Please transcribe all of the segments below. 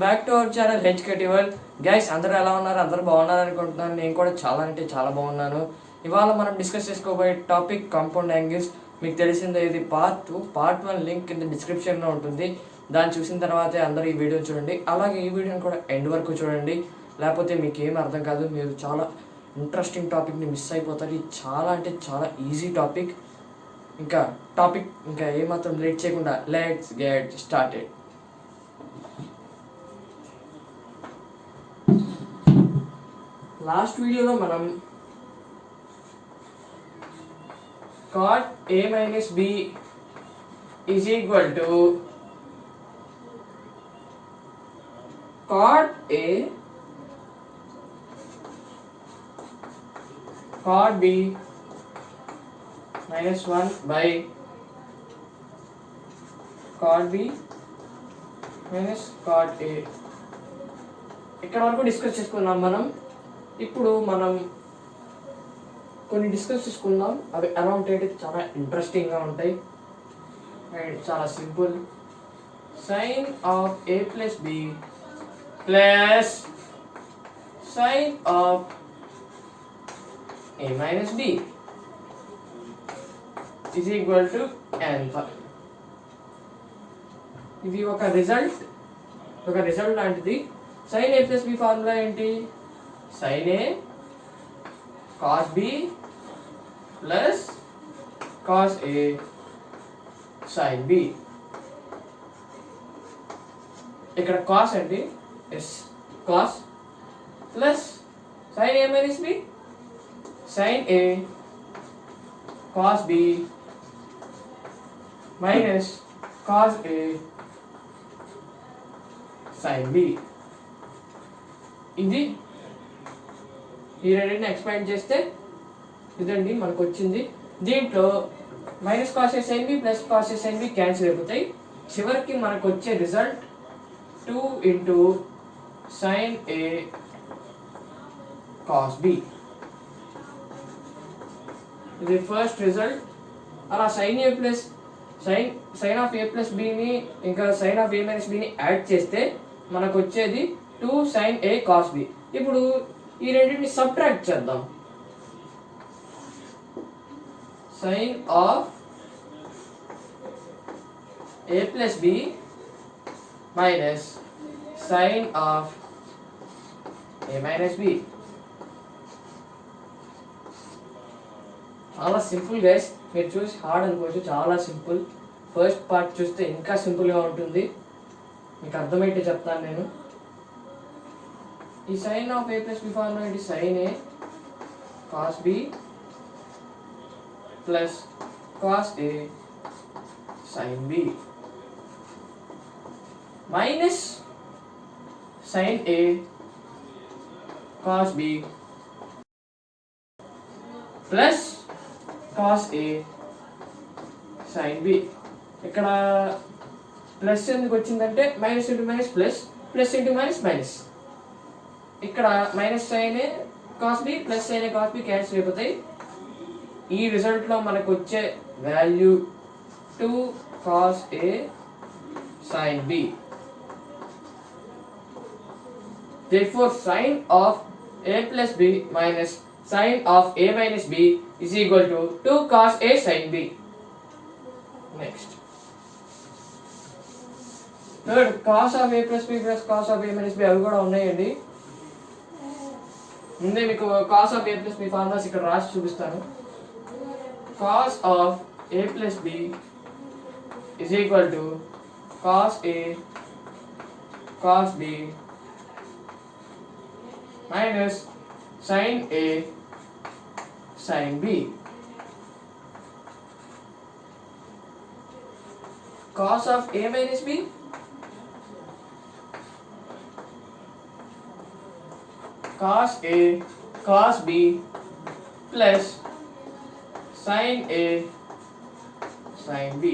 Back to our channel HKT world. Guys అందరూ ఎలా ఉన్నారు? అందరూ బాగున్నారు అనుకుంటున్నాను. నేను కూడా చాలా అంటే చాలా బాగున్నాను. ఇవాళ మనం డిస్కస్ చేసుకోబోయే టాపిక్ కాంపౌండ్ యాంగిల్స్. మీకు తెలిసిందే, ఇది పార్ట్ 1 లింక్ కింద డిస్క్రిప్షన్లో ఉంటుంది. దాన్ని చూసిన తర్వాతే అందరూ ఈ వీడియో చూడండి. అలాగే ఈ వీడియోని కూడా ఎండ్ వరకు చూడండి, లేకపోతే మీకు ఏం అర్థం కాదు. మీరు చాలా ఇంట్రెస్టింగ్ టాపిక్ని మిస్ అయిపోతారు. ఇది చాలా అంటే చాలా ఈజీ టాపిక్. ఇంకా ఏమాత్రం లేట్ చేయకుండా లెట్స్ గెట్ స్టార్టెడ్. లాస్ట్ వీడియోలో మనం cot a minus b is equal to cot a cot b minus 1 by cot b minus cot a ఇక్కడ వరకు డిస్కస్ చేసుకున్నాం మనం. ఇప్పుడు మనం కొన్ని డిస్కస్ చేసుకుందాం. అవి ఎలా ఉంటాయంటే చాలా ఇంట్రెస్టింగ్గా ఉంటాయి అండ్ చాలా simple. Sine of A plus B plus sine of A minus B is equal to alpha. ఇది ఒక రిజల్ట్ లాంటిది. Sine A plus B formula ఏంటి? sin a cos b plus cos a sin b. ఇక్కడ cos అండి, cos plus sin a minus b sin a cos b minus cos a sin b. ఇది ఈ రెండింటిని expand చేస్తే ఇదండి మనకు వచ్చింది. దీంట్లో minus cos A sine B plus cos A sine B cancel అయిపోతాయి. చివరికి మనకు వచ్చే result 2 into sine A cos B. ఇది ఫస్ట్ రిజల్ట్. అలా sine A plus sine of A plus బిని ఇంకా సైన్ ఆఫ్ ఏ మైనస్ బిని యాడ్ చేస్తే మనకు వచ్చేది 2 సైన్ ఏ కాస్ బి. ఇప్పుడు ఈ రెండింటిని సబ్ట్రాక్ట్ చేద్దాం. Sine of A plus B minus sine of A minus B. చాలా సింపుల్ గైస్. మీరు చూసి హార్డ్ అనుకోవచ్చు, చాలా సింపుల్. ఫస్ట్ పార్ట్ చూస్తే ఇంకా సింపుల్గా ఉంటుంది. మీకు అర్థమైతే చెప్తాను నేను. ఈ sine of A plus B formula ఏంటి? Sine A cos B plus cos A sine B minus sine A cos B plus cos A sine B. ఇక్కడ ప్లస్ ఎందుకు వచ్చిందంటే minus into minus plus, plus into minus minus. ఇక్కడ minus sine A cos B plus sine A cos B cancel అయిపోతాయి. ఈ రిజల్ట్లో మనకు వచ్చే value 2 cos A sine B. Therefore sin of a plus b minus sin of a minus b is equal to 2 cos a sin b. Next, third, cos of a plus b plus cos of a minus b అవి కూడా ఉన్నాయండి. ముందే మీకు cos of a plus b formulas ఇక్కడ రాసి చూపిస్తాను. cos of a plus b is equal to cos a cos b minus sin a sin b. Cos of a minus b cos a cos b plus sin a sin b.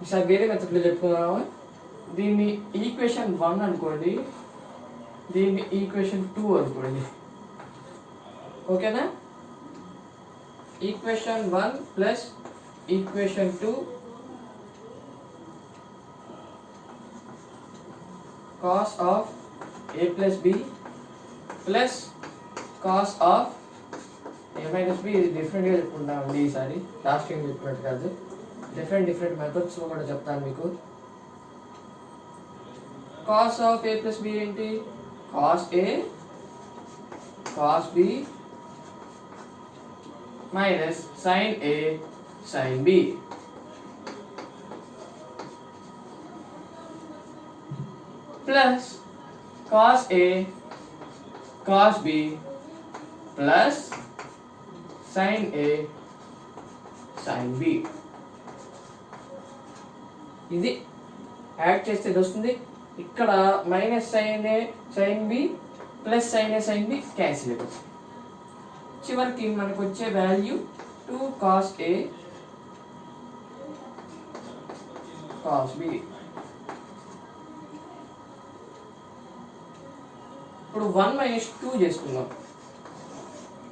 ఈసారి వేరే మెథడ్లో చెప్పుకున్నాము. దీన్ని equation 1 అనుకోండి, దీన్ని equation 2 అనుకోండి. ఓకేనా? Equation 1 plus equation 2 cos of A plus B plus cos of A minus B. ఇది డిఫరెంట్గా చెప్పుకుంటామండి ఈసారి, లాస్ట్ టైం చెప్పినట్టు కాదు. డిఫరెంట్ మెథడ్స్లో కూడా చెప్తాను మీకు. Cos of A plus B ఏంటి? Cos A cos B minus sine A sine B plus cos A cos B plus sine A sine B. ఇది యాడ్ చేస్తే ఇది వస్తుంది. ఇక్కడ minus sine A sine B plus sine A sine B cancel అయిపోతుంది. చివరికి మనకు వచ్చే value 2 cos A cos B. ఇప్పుడు 1 మైనస్ 2 చేసుకుందాం.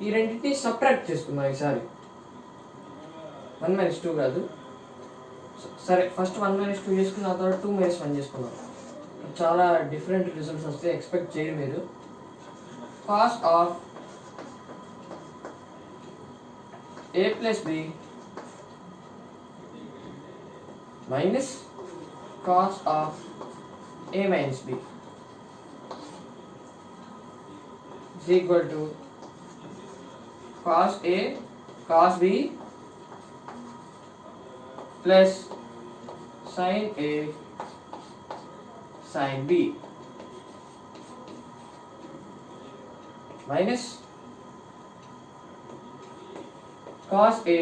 ఈ రెండింటిని సబ్ట్రాక్ట్ చేసుకుందాం ఈసారి. 1 మైనస్ 2 కాదు, సరే ఫస్ట్ 1 మైనస్ 2 చేసుకున్న తర్వాత 2 మైనస్ 1 చేసుకుందాం. చాలా డిఫరెంట్ రిజల్ట్స్ వస్తే ఎక్స్పెక్ట్ చేయరు మీరు. Cos of A plus B minus cos of A minus B is equal to cos A cos B plus sin A sin B minus cos A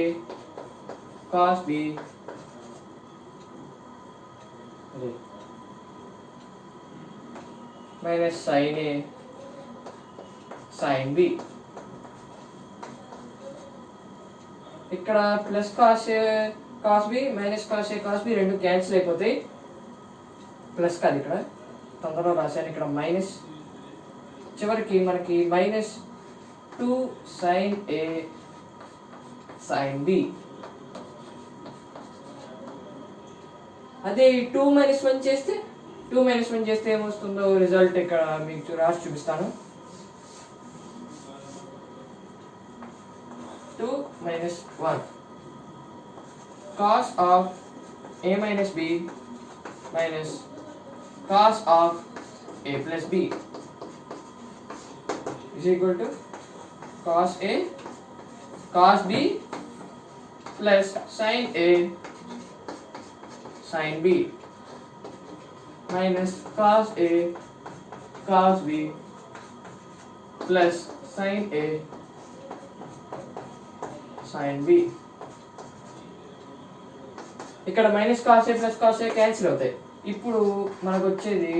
cos B minus sin A sin B. ఇక్కడ plus cos A cos B minus cos A cos B రెండు cancel అయిపోతాయి. Plus కాదు, ఇక్కడ తొందరగా రాశాను. ఇక్కడ minus, చివరికి మనకి minus 2 sin A sin B. అదే 2 మైనస్ 1 చేస్తే 2 మైనస్ 1 చేస్తే ఏమొస్తుందో రిజల్ట్ ఇక్కడ మీకు రాసి చూపిస్తాను. 2 minus 1 cos of a minus b minus cos of a plus b is equal to cos a cos b plus sin a sin b minus cos a cos b plus sin a sin b. ఇక్కడ minus cos ఏ plus cos ఏ cancel అవుతాయి. ఇప్పుడు మనకు వచ్చేది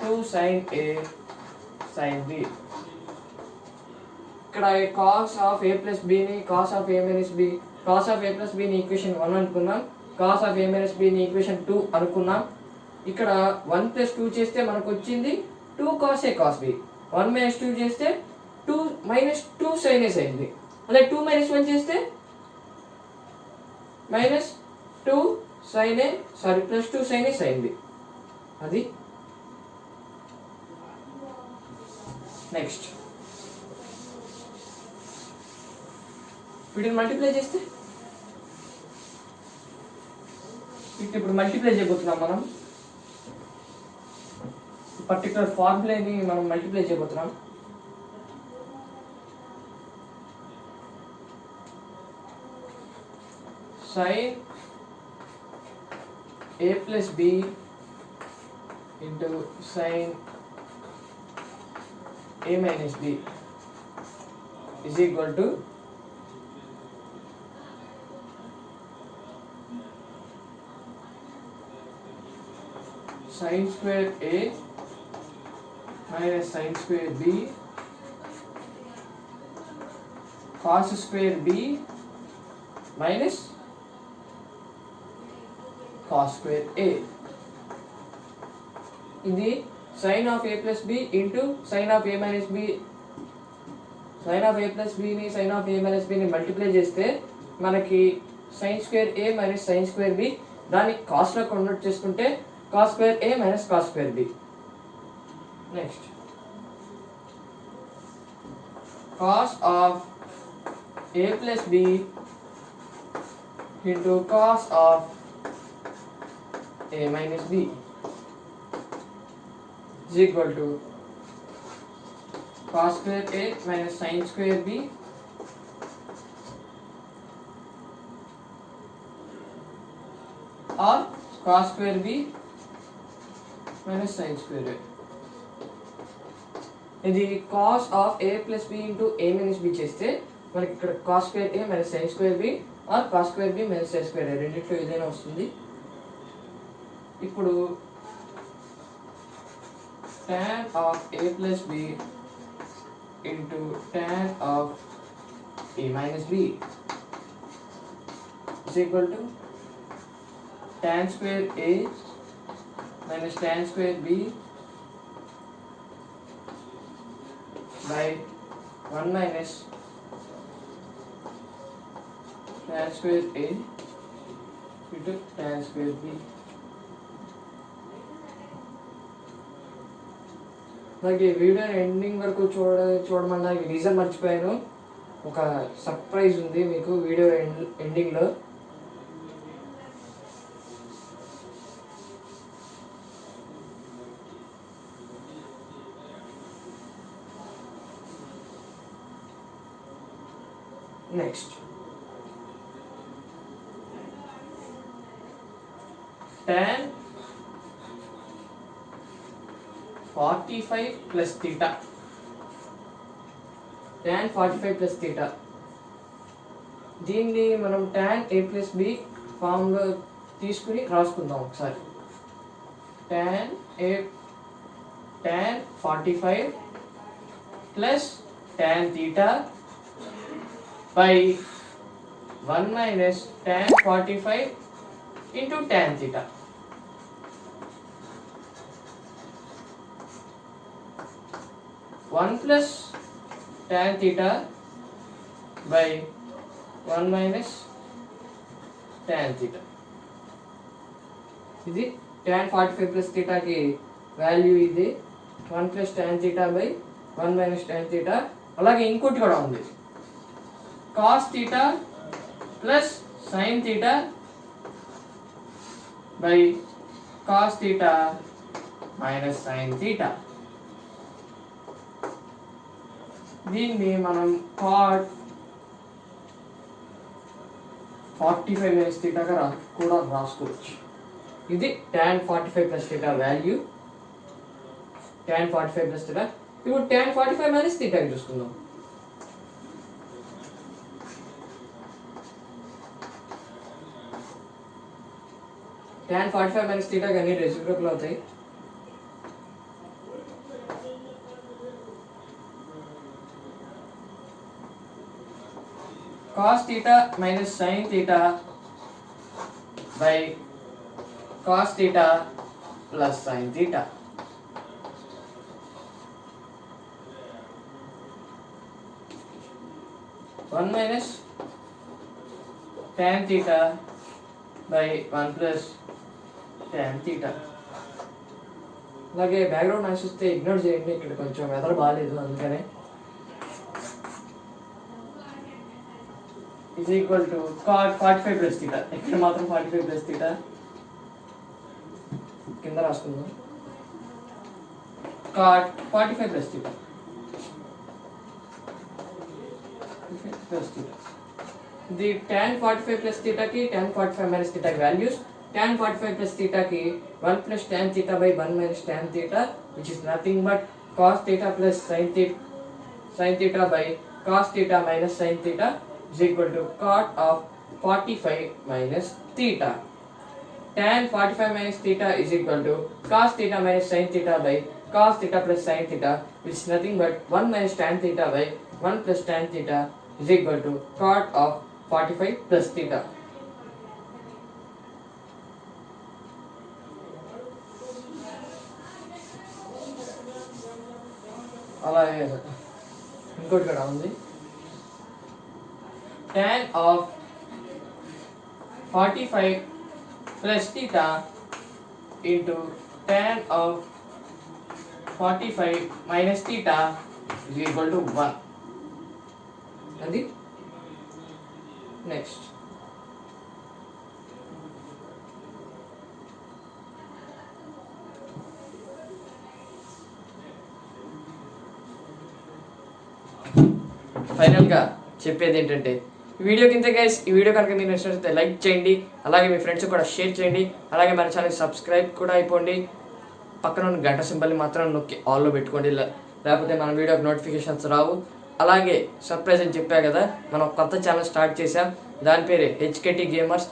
2 sin a sin b. ఇక్కడ cos of A plus బిని cos of A minus B, cos of A plus బిని equation 1 అనుకున్నాం, cos of A minus బిని ఈక్వేషన్ 2 అనుకున్నాం. ఇక్కడ 1 ప్లస్ 2 చేస్తే మనకు వచ్చింది 2 cos A cos B. 1 minus 2 చేస్తే 2 minus 2 sin A sin b. అదే 2 మైనస్ 1 చేస్తే minus 2 sin A plus 2 sin A sin b. అది నెక్స్ట్ వీటిని మల్టిప్లై చేస్తే, వీటిని ఇప్పుడు మల్టిప్లై చేయబోతున్నాం మనం. పర్టికులర్ ఫార్ములాని మనం మల్టిప్లై చేయబోతున్నాం. sin a plus b into sin a minus b is equal to sin square a minus sin square b cos square b minus cos square a. ఇది sin of a plus b into sin of a minus b. sin of a plus b ని sin of a minus b ని multiply చేస్తే మనకి sin square a minus sin square b, దాన్ని cos లో convert చేసుకుంటే cos square a minus cos square b. Next cos of a plus b into cos of a minus b is equal to cos square a minus sin square b or cos square b minus sin square a. ఇది cos of a plus b into a minus b చేస్తే మనకి ఇక్కడ cos square a minus sin square b or cos square b minus sin square a రెండిట్లో ఏదైనా వస్తుంది. ఇప్పుడు tan of a plus b into tan of a minus b is equal to tan square a minus tan square b by 1 minus tan square a into tan square b. నాకు ఈ video ending వరకు చూడమని నాకు reason మర్చిపోయాను. ఒక surprise ఉంది మీకు video ఎండింగ్లో. Next tan 45 plus theta. tan 45 plus theta దీన్ని మనం tan a plus b ఫామ్లో తీసుకుని రాసుకుందాం ఒకసారి. tan 45 plus tan theta by 1 minus tan 45 into tan theta. One plus tan theta by 1 minus tan theta. ఇది tan 45 plus theta కి value ఇది 1 plus tan theta by 1 minus tan theta. అలాగే ఇంకోటి కూడా ఉంది, cos theta plus sin theta by cos theta minus sin theta. దీన్ని మనం cot 45 minus theta గా కూడా రాసుకోవచ్చు. ఇది tan 45 plus theta value, tan 45 plus theta. ఇప్పుడు tan 45 minus theta కి చూసుకుందాం. tan 45 minus theta కి అన్ని రెసిప్రోకల్ అవుతాయి. cos theta minus sin theta by cos theta plus sin theta. One minus tan theta by 1 plus tan theta. అలాగే background noise వస్తే ignore చేయండి, ఇక్కడ కొంచెం వెదర్ బాగాలేదు అందుకనే. is equal to cot 45 plus theta. ఇక్కడ మాత్రం 45 plus theta కింద రాసుకుందాం. cot 45 plus theta plus theta. The tan 45 plus theta की tan 45 minus theta की values. tan 45 plus theta की 1 plus tan theta by 1 minus tan theta, which is nothing but cos theta plus sin theta by cos theta minus sin theta is equal to cot of 45 minus theta. Tan 45 minus theta is equal to cos theta minus sin theta by cos theta plus sin theta, which is nothing but 1 minus tan theta by 1 plus tan theta is equal to cot of 45 plus theta. అలాగే ఇంకోటి కూడా ఉంది, tan of 45 plus theta into tan of 45 minus theta is equal to 1. అది next ఫైనల్గా చెప్పేది ఏంటంటే ఈ video కింద గైస్, ఈ వీడియో కనుక మీరు నచ్చినట్లయితే లైక్ చేయండి, అలాగే మీ ఫ్రెండ్స్ కూడా షేర్ చేయండి, అలాగే మన ఛానల్ సబ్స్క్రైబ్ కూడా అయిపోండి. పక్కన ఉన్న గంట సింబల్ని మాత్రం నొక్కి ఆల్లో పెట్టుకోండి, లేకపోతే మన వీడియోకి నోటిఫికేషన్స్ రావు. అలాగే సర్ప్రైజ్ అని చెప్పా కదా, మనం కొత్త ఛానల్ స్టార్ట్ చేసాం, దాని పేరే హెచ్కేటీ గేమర్స్.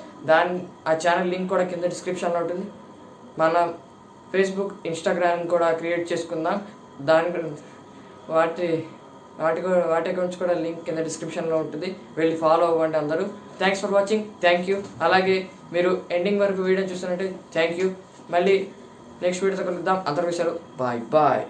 ఆ ఛానల్ లింక్ కూడా కింద డిస్క్రిప్షన్లో ఉంటుంది. మన ఫేస్బుక్, ఇన్స్టాగ్రామ్ కూడా క్రియేట్ చేసుకుందాం. వాటి అకౌంట్స్ కూడా లింక్ కింద డిస్క్రిప్షన్లో ఉంటుంది, వెళ్ళి ఫాలో అవ్వండి అందరూ. Thanks for watching, thank you. అలాగే మీరు ఎండింగ్ వరకు వీడియో చూస్తున్నట్టే థ్యాంక్ యూ. మళ్ళీ నెక్స్ట్ వీడియోతో కలుద్దాం. అందరి విషయాలు బాయ్ బాయ్.